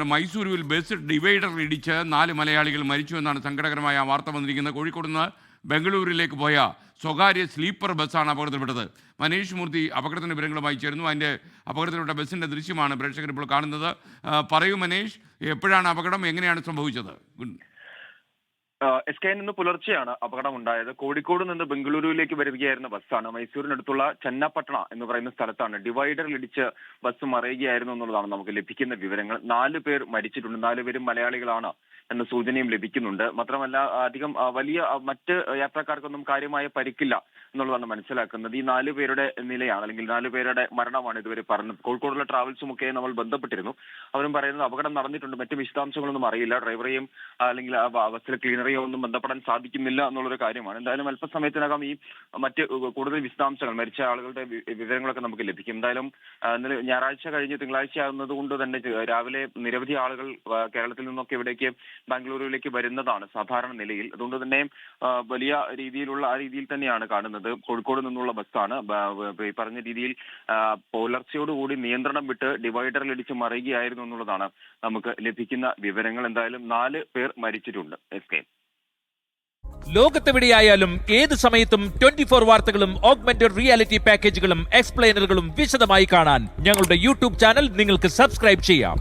മൈസൂരുവിൽ bus divider ഇടിച്ച് 4 മലയാളികൾ മരിച്ചു എന്നാണ് സങ്കടകരമായ വാർത്ത വന്നിരിക്കുന്നത്. കോഴിക്കോട് നിന്ന് ബംഗളൂരുവിലേക്ക് പോയ സ്വകാര്യ സ്ലീപ്പർ ബസ്സാണ് അപകടത്തിൽപ്പെട്ടത്. മനീഷ് മൂർത്തി അപകടത്തിൻ്റെ വിവരങ്ങളുമായി ചേരുന്നു. അതിൻ്റെ അപകടത്തിൽപ്പെട്ട ബസ്സിൻ്റെ ദൃശ്യമാണ് പ്രേക്ഷകർ ഇപ്പോൾ കാണുന്നത്. പറയൂ മനീഷ്, എപ്പോഴാണ് അപകടം, എങ്ങനെയാണ് സംഭവിച്ചത്? SK ഇന്ന് പുലർച്ചെയാണ് അപകടമുണ്ടായത്. കോഴിക്കോട് നിന്ന് ബംഗളൂരുവിലേക്ക് വരികയായിരുന്ന ബസ്സാണ്. മൈസൂരിനടുത്തുള്ള ചെന്നപ്പട്ടണ എന്ന് പറയുന്ന സ്ഥലത്താണ് ഡിവൈഡറിൽ ഇടിച്ച് ബസ് മറിയുകയായിരുന്നു എന്നുള്ളതാണ് നമുക്ക് ലഭിക്കുന്ന വിവരങ്ങൾ. 4 പേർ മരിച്ചിട്ടുണ്ട്. 4 പേരും മലയാളികളാണ് എന്ന സൂചനയും ലഭിക്കുന്നുണ്ട്. മാത്രമല്ല അധികം വലിയ മറ്റ് യാത്രക്കാർക്കൊന്നും കാര്യമായ പരിക്കില്ല എന്നുള്ളതാണ് മനസ്സിലാക്കുന്നത്. ഈ 4 പേരുടെ നിലയാണ്, അല്ലെങ്കിൽ 4 പേരുടെ മരണമാണ് ഇതുവരെ പറഞ്ഞത്. കോഴിക്കോടുള്ള ട്രാവൽസും ഒക്കെ നമ്മൾ ബന്ധപ്പെട്ടിരുന്നു. അവരും പറയുന്നത് അപകടം നടന്നിട്ടുണ്ട്, മറ്റു വിശദാംശങ്ങളൊന്നും അറിയില്ല. ഡ്രൈവറെയും അല്ലെങ്കിൽ ബസ്സിലെ ക്ലീനറെയോ ഒന്നും ബന്ധപ്പെടാൻ സാധിക്കുന്നില്ല എന്നുള്ളൊരു കാര്യമാണ്. എന്തായാലും അല്പസമയത്തിനകം ഈ മറ്റ് കൂടുതൽ വിശദാംശങ്ങൾ, മരിച്ച ആളുകളുടെ വിവരങ്ങളൊക്കെ നമുക്ക് ലഭിക്കും. എന്തായാലും ഇന്നലെ ഞായറാഴ്ച കഴിഞ്ഞ് തിങ്കളാഴ്ച ആകുന്നത് കൊണ്ട് തന്നെ രാവിലെ നിരവധി ആളുകൾ കേരളത്തിൽ നിന്നൊക്കെ ഇവിടേക്ക് ബാംഗ്ലൂരുവിലേക്ക് വരുന്നതാണ് സാധാരണ നിലയിൽ. അതുകൊണ്ട് തന്നെ വലിയ രീതിയിലുള്ള ആ രീതിയിൽ തന്നെയാണ് കാണുന്നത്. കോഴിക്കോട് നിന്നുള്ള ബസ്സാണ്. ഈ പറഞ്ഞ രീതിയിൽ പുലർച്ചയോടുകൂടി നിയന്ത്രണം വിട്ട് ഡിവൈഡറിൽ ഇടിച്ച് മറിയുകയായിരുന്നു എന്നുള്ളതാണ് നമുക്ക് ലഭിക്കുന്ന വിവരങ്ങൾ. എന്തായാലും 4 പേർ മരിച്ചിട്ടുണ്ട്. SK ലോകത്തെവിടെയായാലും ഏത് സമയത്തും 24 വാർത്തകളും ഓഗ്മെന്റഡ് റിയാലിറ്റി പാക്കേജുകളും എക്സ്പ്ലെയിനറുകളും വിശദമായി കാണാൻ ഞങ്ങളുടെ യൂട്യൂബ് ചാനൽ നിങ്ങൾക്ക് സബ്സ്ക്രൈബ് ചെയ്യാം.